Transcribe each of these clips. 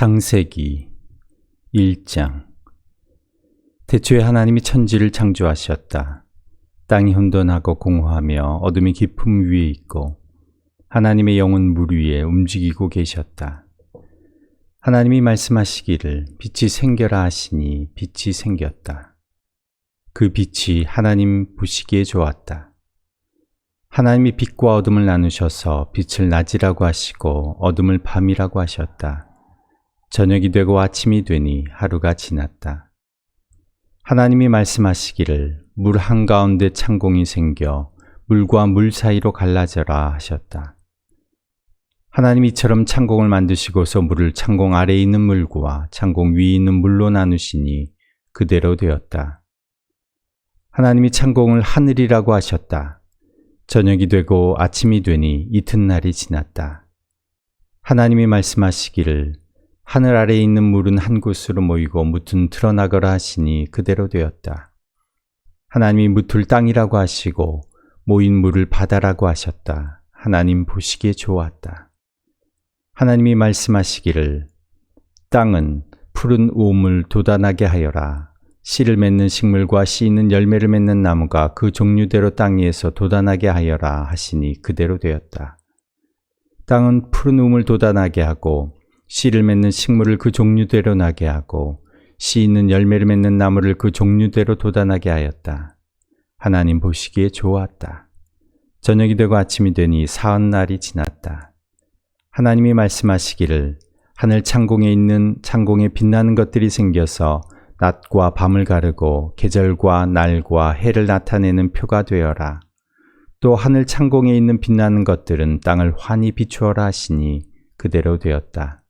창세기 1장. 태초에 하나님이 천지를 창조하셨다. 땅이 혼돈하고 공허하며 어둠이 깊음 위에 있고 하나님의 영은 물 위에 움직이고 계셨다. 하나님이 말씀하시기를 빛이 생겨라 하시니 빛이 생겼다. 그 빛이 하나님 보시기에 좋았다. 하나님이 빛과 어둠을 나누셔서 빛을 낮이라고 하시고 어둠을 밤이라고 하셨다. 저녁이 되고 아침이 되니 하루가 지났다. 하나님이 말씀하시기를 물 한가운데 창공이 생겨 물과 물 사이로 갈라져라 하셨다. 하나님이 이처럼 창공을 만드시고서 물을 창공 아래에 있는 물과 창공 위에 있는 물로 나누시니 그대로 되었다. 하나님이 창공을 하늘이라고 하셨다. 저녁이 되고 아침이 되니 이튿날이 지났다. 하나님이 말씀하시기를 하늘 아래에 있는 물은 한 곳으로 모이고 묻은 드러나거라 하시니 그대로 되었다. 하나님이 묻을 땅이라고 하시고 모인 물을 바다라고 하셨다. 하나님 보시기에 좋았다. 하나님이 말씀하시기를 땅은 푸른 우물 돋아나게 하여라. 씨를 맺는 식물과 씨 있는 열매를 맺는 나무가 그 종류대로 땅 위에서 돋아나게 하여라 하시니 그대로 되었다. 땅은 푸른 우물 돋아나게 하고 씨를 맺는 식물을 그 종류대로 나게 하고 씨 있는 열매를 맺는 나무를 그 종류대로 돋아나게 하였다. 하나님 보시기에 좋았다. 저녁이 되고 아침이 되니 사흔날이 지났다. 하나님이 말씀하시기를 하늘 창공에 있는 창공에 빛나는 것들이 생겨서 낮과 밤을 가르고 계절과 날과 해를 나타내는 표가 되어라. 또 하늘 창공에 있는 빛나는 것들은 땅을 환히 비추어라 하시니 그대로 되었다.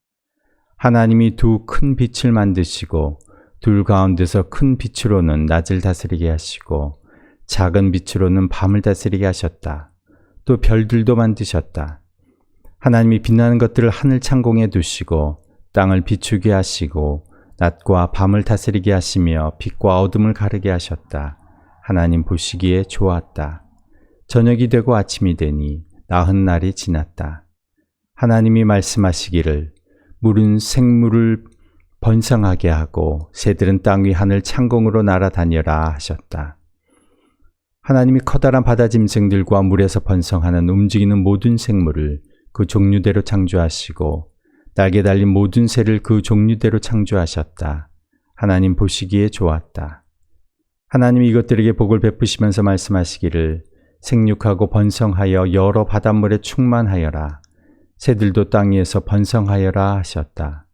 하나님이 두 큰 빛을 만드시고 둘 가운데서 큰 빛으로는 낮을 다스리게 하시고 작은 빛으로는 밤을 다스리게 하셨다. 또 별들도 만드셨다. 하나님이 빛나는 것들을 하늘 창공에 두시고 땅을 비추게 하시고 낮과 밤을 다스리게 하시며 빛과 어둠을 가르게 하셨다. 하나님 보시기에 좋았다. 저녁이 되고 아침이 되니 나흔날이 지났다. 하나님이 말씀하시기를 물은 생물을 번성하게 하고 새들은 땅 위 하늘 창공으로 날아다녀라 하셨다. 하나님이 커다란 바다 짐승들과 물에서 번성하는 움직이는 모든 생물을 그 종류대로 창조하시고 날개 달린 모든 새를 그 종류대로 창조하셨다. 하나님 보시기에 좋았다. 하나님이 이것들에게 복을 베푸시면서 말씀하시기를 생육하고 번성하여 여러 바닷물에 충만하여라. 새들도 땅 위에서 번성하여라 하셨다.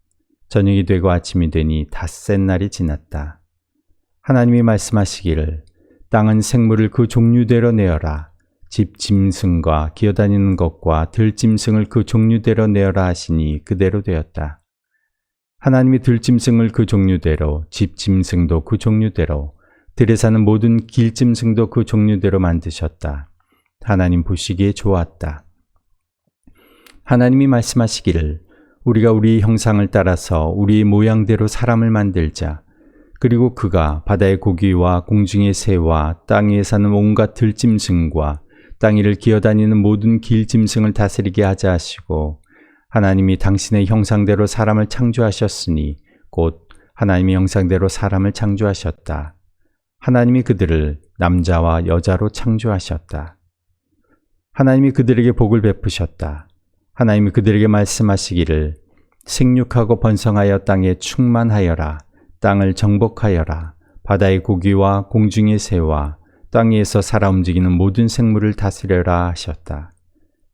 저녁이 되고 아침이 되니 닷새 날이 지났다. 하나님이 말씀하시기를 땅은 생물을 그 종류대로 내어라. 집 짐승과 기어다니는 것과 들짐승을 그 종류대로 내어라 하시니 그대로 되었다. 하나님이 들짐승을 그 종류대로, 집 짐승도 그 종류대로, 들에 사는 모든 길짐승도 그 종류대로 만드셨다. 하나님 보시기에 좋았다. 하나님이 말씀하시기를 우리가 우리 형상을 따라서 우리 모양대로 사람을 만들자. 그리고 그가 바다의 고기와 공중의 새와 땅 위에 사는 온갖 들짐승과 땅 위를 기어다니는 모든 길짐승을 다스리게 하자 하시고 하나님이 당신의 형상대로 사람을 창조하셨으니 곧 하나님의 형상대로 사람을 창조하셨다. 하나님이 그들을 남자와 여자로 창조하셨다. 하나님이 그들에게 복을 베푸셨다. 하나님이 그들에게 말씀하시기를 생육하고 번성하여 땅에 충만하여라. 땅을 정복하여라. 바다의 고기와 공중의 새와 땅 위에서 살아 움직이는 모든 생물을 다스려라 하셨다.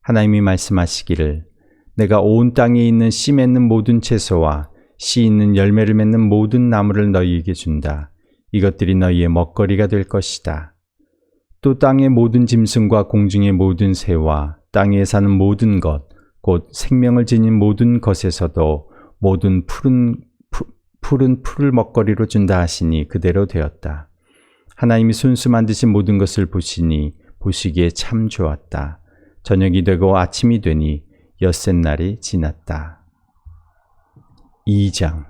하나님이 말씀하시기를 내가 온 땅에 있는 씨 맺는 모든 채소와 씨 있는 열매를 맺는 모든 나무를 너희에게 준다. 이것들이 너희의 먹거리가 될 것이다. 또 땅의 모든 짐승과 공중의 모든 새와 땅 위에 사는 모든 것 곧 생명을 지닌 모든 것에서도 모든 푸른 풀을 먹거리로 준다 하시니 그대로 되었다. 하나님이 손수 만드신 모든 것을 보시니 보시기에 참 좋았다. 저녁이 되고 아침이 되니 엿새 날이 지났다. 2장.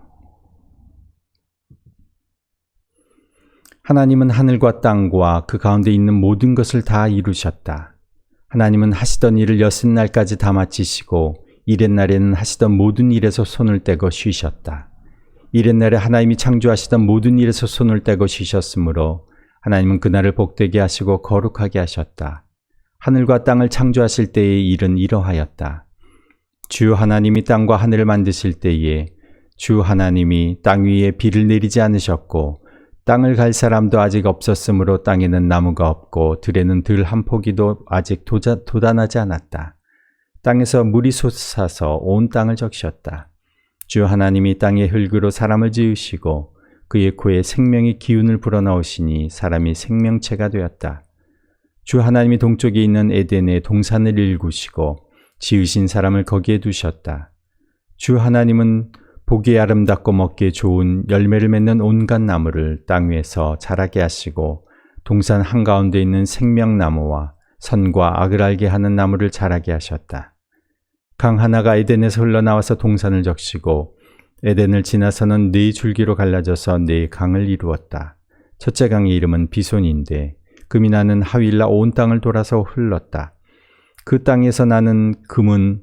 하나님은 하늘과 땅과 그 가운데 있는 모든 것을 다 이루셨다. 하나님은 하시던 일을 엿새 날까지 다 마치시고 이렛날에는 하시던 모든 일에서 손을 떼고 쉬셨다. 이렛날에 하나님이 창조하시던 모든 일에서 손을 떼고 쉬셨으므로 하나님은 그날을 복되게 하시고 거룩하게 하셨다. 하늘과 땅을 창조하실 때의 일은 이러하였다. 주 하나님이 땅과 하늘을 만드실 때에 주 하나님이 땅 위에 비를 내리지 않으셨고 땅을 갈 사람도 아직 없었으므로 땅에는 나무가 없고 들에는 들 한 포기도 아직 돋아나지 않았다. 땅에서 물이 솟아서 온 땅을 적셨다. 주 하나님이 땅의 흙으로 사람을 지으시고 그의 코에 생명의 기운을 불어넣으시니 사람이 생명체가 되었다. 주 하나님이 동쪽에 있는 에덴에 동산을 일구시고 지으신 사람을 거기에 두셨다. 주 하나님은 보기에 아름답고 먹기에 좋은 열매를 맺는 온갖 나무를 땅 위에서 자라게 하시고 동산 한가운데 있는 생명나무와 선과 악을 알게 하는 나무를 자라게 하셨다. 강 하나가 에덴에서 흘러나와서 동산을 적시고 에덴을 지나서는 네 줄기로 갈라져서 네 강을 이루었다. 첫째 강의 이름은 비손인데 금이 나는 하윌라 온 땅을 돌아서 흘렀다. 그 땅에서 나는 금은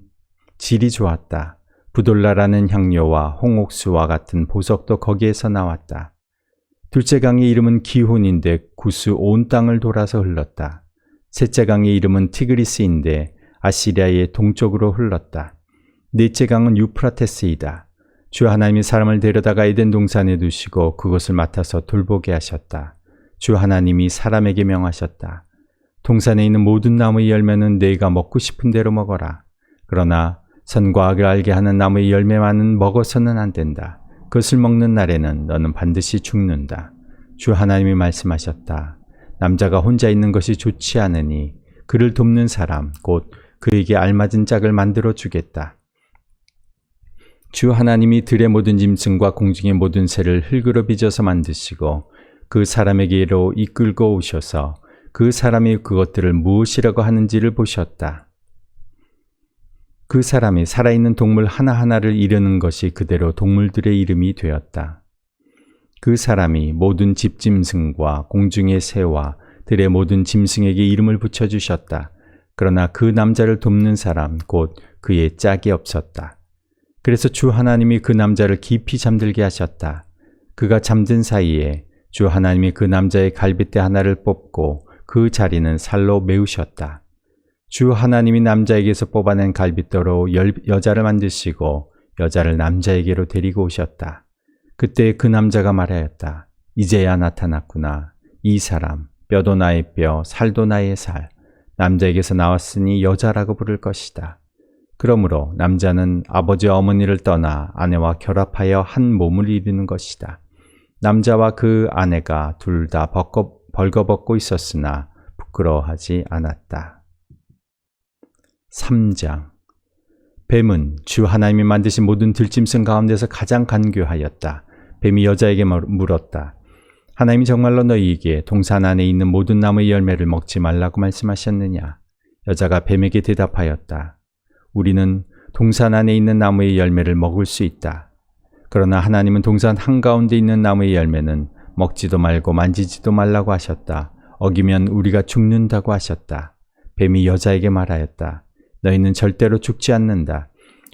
질이 좋았다. 부돌라라는 향료와 홍옥수와 같은 보석도 거기에서 나왔다. 둘째 강의 이름은 기혼인데 구스 온 땅을 돌아서 흘렀다. 셋째 강의 이름은 티그리스인데 아시리아의 동쪽으로 흘렀다. 넷째 강은 유프라테스이다. 주 하나님이 사람을 데려다가 에덴 동산에 두시고 그것을 맡아서 돌보게 하셨다. 주 하나님이 사람에게 명하셨다. 동산에 있는 모든 나무의 열매는 네가 먹고 싶은 대로 먹어라. 그러나 선과 악을 알게 하는 나무의 열매만은 먹어서는 안 된다. 그것을 먹는 날에는 너는 반드시 죽는다. 주 하나님이 말씀하셨다. 남자가 혼자 있는 것이 좋지 않으니 그를 돕는 사람 곧 그에게 알맞은 짝을 만들어 주겠다. 주 하나님이 들의 모든 짐승과 공중의 모든 새를 흙으로 빚어서 만드시고 그 사람에게로 이끌고 오셔서 그 사람이 그것들을 무엇이라고 하는지를 보셨다. 그 사람이 살아있는 동물 하나하나를 이르는 것이 그대로 동물들의 이름이 되었다. 그 사람이 모든 집짐승과 공중의 새와 들의 모든 짐승에게 이름을 붙여주셨다. 그러나 그 남자를 돕는 사람 곧 그의 짝이 없었다. 그래서 주 하나님이 그 남자를 깊이 잠들게 하셨다. 그가 잠든 사이에 주 하나님이 그 남자의 갈빗대 하나를 뽑고 그 자리는 살로 메우셨다. 주 하나님이 남자에게서 뽑아낸 갈빗대로 여자를 만드시고 여자를 남자에게로 데리고 오셨다. 그때 그 남자가 말하였다. 이제야 나타났구나. 이 사람, 뼈도 나의 뼈, 살도 나의 살. 남자에게서 나왔으니 여자라고 부를 것이다. 그러므로 남자는 아버지와 어머니를 떠나 아내와 결합하여 한 몸을 이루는 것이다. 남자와 그 아내가 둘 다 벌거벗고 있었으나 부끄러워하지 않았다. 3장. 뱀은 주 하나님이 만드신 모든 들짐승 가운데서 가장 간교하였다. 뱀이 여자에게 물었다. 하나님이 정말로 너희에게 동산 안에 있는 모든 나무의 열매를 먹지 말라고 말씀하셨느냐? 여자가 뱀에게 대답하였다. 우리는 동산 안에 있는 나무의 열매를 먹을 수 있다. 그러나 하나님은 동산 한가운데 있는 나무의 열매는 먹지도 말고 만지지도 말라고 하셨다. 어기면 우리가 죽는다고 하셨다. 뱀이 여자에게 말하였다. 너희는 절대로 죽지 않는다.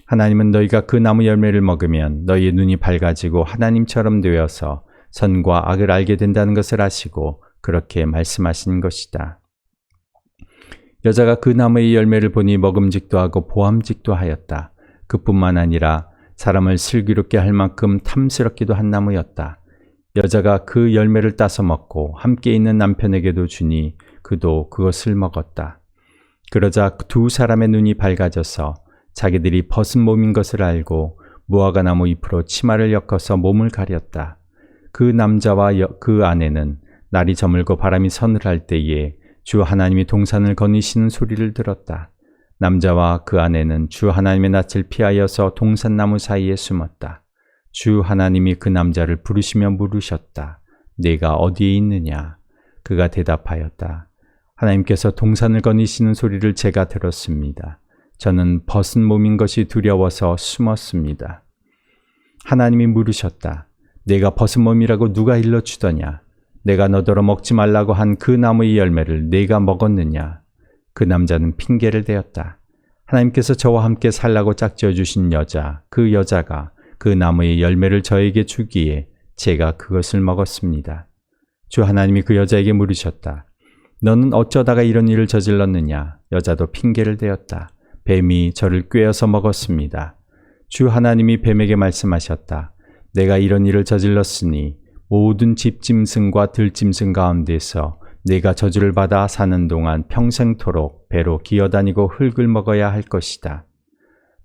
하나님은 너희가 그 나무 열매를 먹으면 너희의 눈이 밝아지고 하나님처럼 되어서 선과 악을 알게 된다는 것을 아시고 그렇게 말씀하신 것이다. 여자가 그 나무의 열매를 보니 먹음직도 하고 보암직도 하였다. 그뿐만 아니라 사람을 슬기롭게 할 만큼 탐스럽기도 한 나무였다. 여자가 그 열매를 따서 먹고 함께 있는 남편에게도 주니 그도 그것을 먹었다. 그러자 두 사람의 눈이 밝아져서 자기들이 벗은 몸인 것을 알고 무화과 나무 잎으로 치마를 엮어서 몸을 가렸다. 그 남자와 그 아내는 날이 저물고 바람이 서늘할 때에 주 하나님이 동산을 거니시는 소리를 들었다. 남자와 그 아내는 주 하나님의 낯을 피하여서 동산나무 사이에 숨었다. 주 하나님이 그 남자를 부르시며 물으셨다. 네가 어디에 있느냐? 그가 대답하였다. 하나님께서 동산을 거니시는 소리를 제가 들었습니다. 저는 벗은 몸인 것이 두려워서 숨었습니다. 하나님이 물으셨다. 내가 벗은 몸이라고 누가 일러주더냐? 내가 너더러 먹지 말라고 한 그 나무의 열매를 네가 먹었느냐? 그 남자는 핑계를 대었다. 하나님께서 저와 함께 살라고 짝지어 주신 여자, 그 여자가 그 나무의 열매를 저에게 주기에 제가 그것을 먹었습니다. 주 하나님이 그 여자에게 물으셨다. 너는 어쩌다가 이런 일을 저질렀느냐? 여자도 핑계를 대었다. 뱀이 저를 꿰어서 먹었습니다. 주 하나님이 뱀에게 말씀하셨다. 내가 이런 일을 저질렀으니 모든 집짐승과 들짐승 가운데서 내가 저주를 받아 사는 동안 평생토록 배로 기어다니고 흙을 먹어야 할 것이다.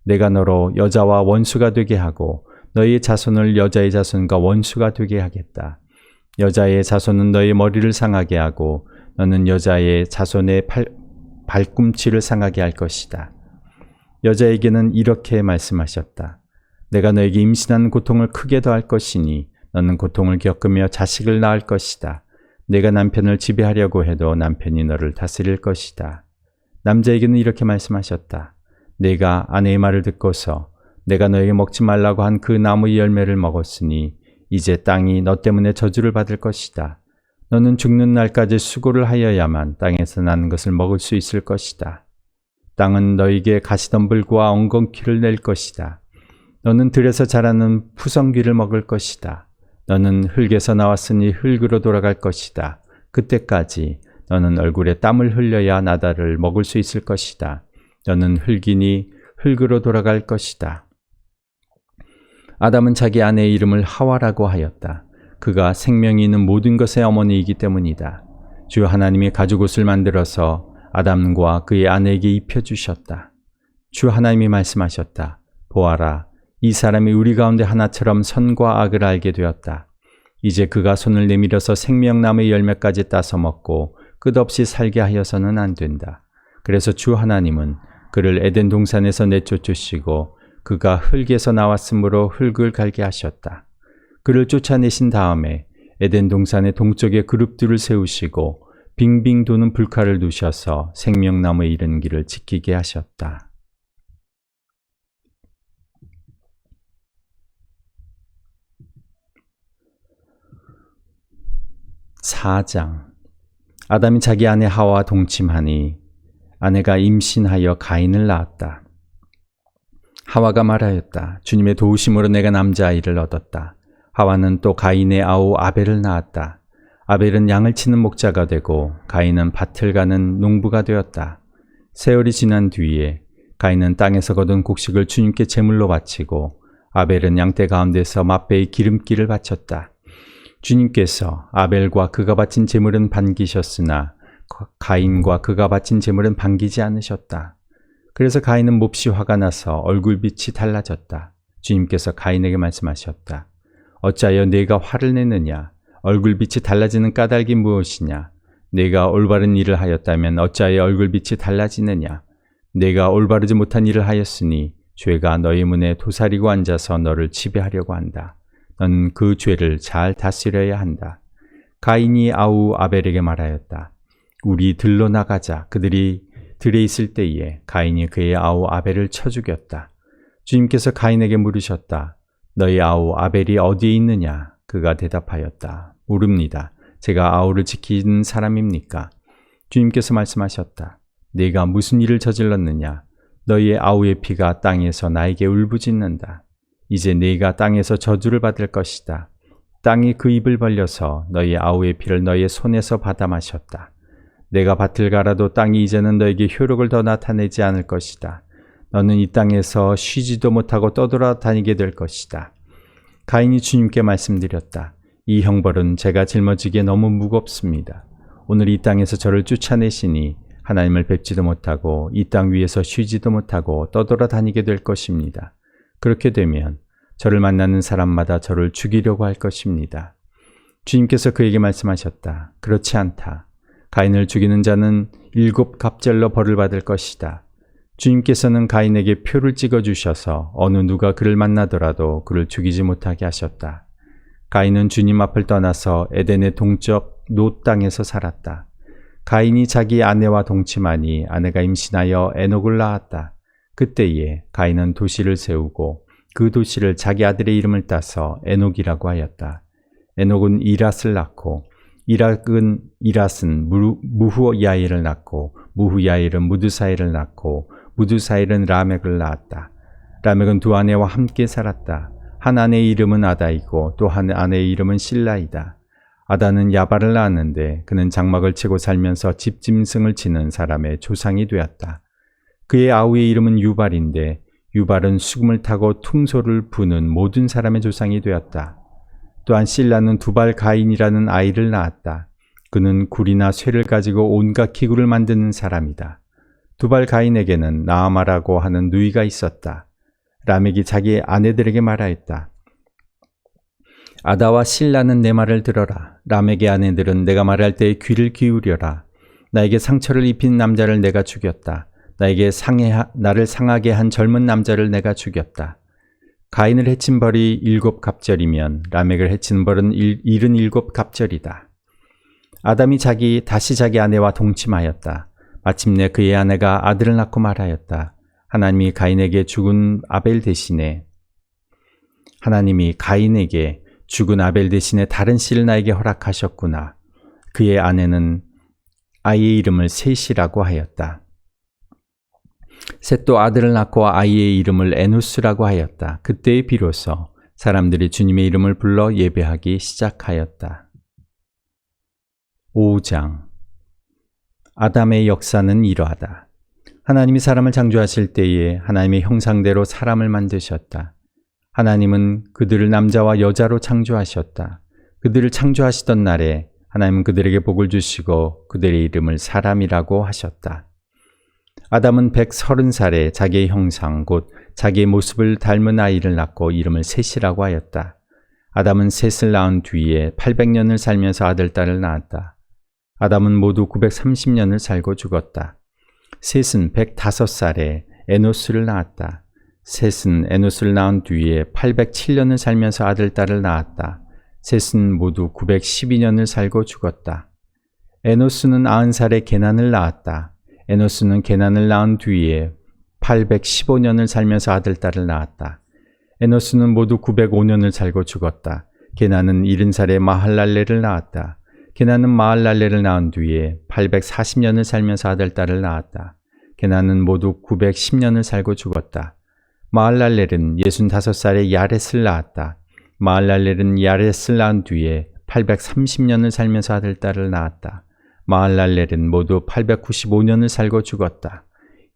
내가 너로 여자와 원수가 되게 하고 너희의 자손을 여자의 자손과 원수가 되게 하겠다. 여자의 자손은 너의 머리를 상하게 하고 너는 여자의 자손의 발꿈치를 상하게 할 것이다. 여자에게는 이렇게 말씀하셨다. 내가 너에게 임신한 고통을 크게 더할 것이니 너는 고통을 겪으며 자식을 낳을 것이다. 내가 남편을 지배하려고 해도 남편이 너를 다스릴 것이다. 남자에게는 이렇게 말씀하셨다. 내가 아내의 말을 듣고서 내가 너에게 먹지 말라고 한 그 나무의 열매를 먹었으니 이제 땅이 너 때문에 저주를 받을 것이다. 너는 죽는 날까지 수고를 하여야만 땅에서 나는 것을 먹을 수 있을 것이다. 땅은 너에게 가시덤불과 엉겅퀴를 낼 것이다. 너는 들에서 자라는 푸성귀를 먹을 것이다. 너는 흙에서 나왔으니 흙으로 돌아갈 것이다. 그때까지 너는 얼굴에 땀을 흘려야 나다를 먹을 수 있을 것이다. 너는 흙이니 흙으로 돌아갈 것이다. 아담은 자기 아내의 이름을 하와라고 하였다. 그가 생명이 있는 모든 것의 어머니이기 때문이다. 주 하나님이 가죽옷을 만들어서 아담과 그의 아내에게 입혀주셨다. 주 하나님이 말씀하셨다. 보아라, 이 사람이 우리 가운데 하나처럼 선과 악을 알게 되었다. 이제 그가 손을 내밀어서 생명나무의 열매까지 따서 먹고 끝없이 살게 하여서는 안 된다. 그래서 주 하나님은 그를 에덴 동산에서 내쫓으시고 그가 흙에서 나왔으므로 흙을 갈게 하셨다. 그를 쫓아내신 다음에 에덴 동산의 동쪽에 그룹들을 세우시고 빙빙 도는 불칼을 두셔서 생명나무에 이른 길을 지키게 하셨다. 4장. 아담이 자기 아내 하와와 동침하니 아내가 임신하여 가인을 낳았다. 하와가 말하였다. 주님의 도우심으로 내가 남자아이를 얻었다. 하와는 또 가인의 아우 아벨을 낳았다. 아벨은 양을 치는 목자가 되고 가인은 밭을 가는 농부가 되었다. 세월이 지난 뒤에 가인은 땅에서 거둔 곡식을 주님께 제물로 바치고 아벨은 양떼 가운데서 맛배의 기름기를 바쳤다. 주님께서 아벨과 그가 바친 제물은 반기셨으나 가인과 그가 바친 제물은 반기지 않으셨다. 그래서 가인은 몹시 화가 나서 얼굴빛이 달라졌다. 주님께서 가인에게 말씀하셨다. 어찌하여 네가 화를 내느냐? 얼굴빛이 달라지는 까닭이 무엇이냐? 네가 올바른 일을 하였다면 어찌하여 얼굴빛이 달라지느냐? 네가 올바르지 못한 일을 하였으니 죄가 너희 문에 도사리고 앉아서 너를 지배하려고 한다. 너는 그 죄를 잘 다스려야 한다. 가인이 아우 아벨에게 말하였다. 우리 들로 나가자. 그들이 들에 있을 때에 가인이 그의 아우 아벨을 쳐 죽였다. 주님께서 가인에게 물으셨다. 너희 아우 아벨이 어디에 있느냐? 그가 대답하였다. 모릅니다. 제가 아우를 지키는 사람입니까? 주님께서 말씀하셨다. 네가 무슨 일을 저질렀느냐? 너희의 아우의 피가 땅에서 나에게 울부짖는다. 이제 네가 땅에서 저주를 받을 것이다. 땅이 그 입을 벌려서 너희 아우의 피를 너희의 손에서 받아 마셨다. 내가 밭을 갈아도 땅이 이제는 너에게 효력을 더 나타내지 않을 것이다. 너는 이 땅에서 쉬지도 못하고 떠돌아다니게 될 것이다. 가인이 주님께 말씀드렸다. 이 형벌은 제가 짊어지기에 너무 무겁습니다. 오늘 이 땅에서 저를 쫓아내시니 하나님을 뵙지도 못하고 이 땅 위에서 쉬지도 못하고 떠돌아다니게 될 것입니다. 그렇게 되면 저를 만나는 사람마다 저를 죽이려고 할 것입니다. 주님께서 그에게 말씀하셨다. 그렇지 않다. 가인을 죽이는 자는 7 갑절로 벌을 받을 것이다. 주님께서는 가인에게 표를 찍어주셔서 어느 누가 그를 만나더라도 그를 죽이지 못하게 하셨다. 가인은 주님 앞을 떠나서 에덴의 동쪽 놋 땅에서 살았다. 가인이 자기 아내와 동침하니 아내가 임신하여 에녹을 낳았다. 그때에 가인은 도시를 세우고 그 도시를 자기 아들의 이름을 따서 에녹이라고 하였다. 에녹은 이랏을 낳고 이랏은 무후야일을 낳고 무후야일은 무드사일을 낳고 무드사일은 라멕을 낳았다. 라멕은 두 아내와 함께 살았다. 한 아내의 이름은 아다이고 또 한 아내의 이름은 실라이다. 아다는 야발을 낳았는데 그는 장막을 치고 살면서 집짐승을 치는 사람의 조상이 되었다. 그의 아우의 이름은 유발인데 유발은 수금을 타고 퉁소를 부는 모든 사람의 조상이 되었다. 또한 실라는 두발 가인이라는 아이를 낳았다. 그는 굴이나 쇠를 가지고 온갖 기구를 만드는 사람이다. 두발 가인에게는 나아마라고 하는 누이가 있었다. 라멕이 자기 아내들에게 말하였다. 아다와 실라는 내 말을 들어라. 라멕의 아내들은 내가 말할 때에 귀를 기울여라. 나에게 상처를 입힌 남자를 내가 죽였다. 나를 상하게 한 젊은 남자를 내가 죽였다. 가인을 해친 벌이 7갑절이면 라멕을 해친 벌은 77갑절이다. 아담이 다시 자기 아내와 동침하였다. 마침내 그의 아내가 아들을 낳고 말하였다. 하나님이 가인에게 죽은 아벨 대신에 다른 씨를 나에게 허락하셨구나. 그의 아내는 아이의 이름을 셋이라고 하였다. 셋도 아들을 낳고 아이의 이름을 에누스라고 하였다. 그때에 비로소 사람들이 주님의 이름을 불러 예배하기 시작하였다. 5장. 아담의 역사는 이러하다. 하나님이 사람을 창조하실 때에 하나님의 형상대로 사람을 만드셨다. 하나님은 그들을 남자와 여자로 창조하셨다. 그들을 창조하시던 날에 하나님은 그들에게 복을 주시고 그들의 이름을 사람이라고 하셨다. 아담은 130살에 자기의 형상 곧 자기의 모습을 닮은 아이를 낳고 이름을 셋이라고 하였다. 아담은 셋을 낳은 뒤에 800년을 살면서 아들, 딸을 낳았다. 아담은 모두 930년을 살고 죽었다. 셋은 105살에 에노스를 낳았다. 셋은 에노스를 낳은 뒤에 807년을 살면서 아들, 딸을 낳았다. 셋은 모두 912년을 살고 죽었다. 에노스는 90살에 게난을 낳았다. 에노스는 게난을 낳은 뒤에 815년을 살면서 아들, 딸을 낳았다. 에노스는 모두 905년을 살고 죽었다. 게난은 70살에 마할랄레를 낳았다. 게난은 마할랄레를 낳은 뒤에 840년을 살면서 아들, 딸을 낳았다. 게난은 모두 910년을 살고 죽었다. 마할랄렐은 65살에 야렛을 낳았다. 마할랄렐은 야렛을 낳은 뒤에 830년을 살면서 아들, 딸을 낳았다. 마할랄렐은 모두 895년을 살고 죽었다.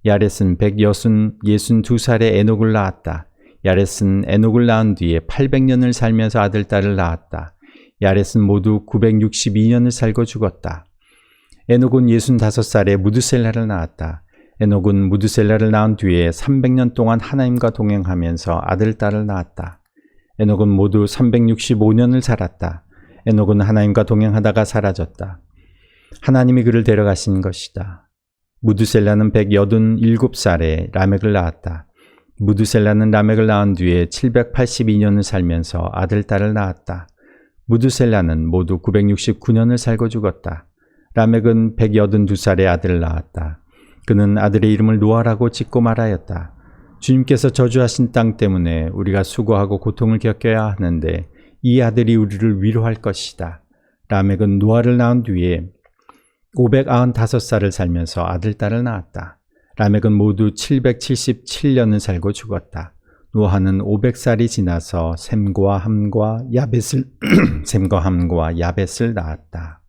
야렛은 162살에 에녹을 낳았다. 야렛은 에녹을 낳은 뒤에 800년을 살면서 아들, 딸을 낳았다. 야렛은 모두 962년을 살고 죽었다. 에녹은 65살에 무드셀라를 낳았다. 에녹은 무드셀라를 낳은 뒤에 300년 동안 하나님과 동행하면서 아들, 딸을 낳았다. 에녹은 모두 365년을 살았다. 에녹은 하나님과 동행하다가 사라졌다. 하나님이 그를 데려가신 것이다. 무드셀라는 187살에 라멕을 낳았다. 무드셀라는 라멕을 낳은 뒤에 782년을 살면서 아들, 딸을 낳았다. 무드셀라는 모두 969년을 살고 죽었다. 라멕은 182살에 아들을 낳았다. 그는 아들의 이름을 노아라고 짓고 말하였다. 주님께서 저주하신 땅 때문에 우리가 수고하고 고통을 겪어야 하는데 이 아들이 우리를 위로할 것이다. 라멕은 노아를 낳은 뒤에 595살을 살면서 아들, 딸을 낳았다. 라멕은 모두 777년을 살고 죽었다. 노아는 500살이 지나서 셈과 함과 야벳을 낳았다.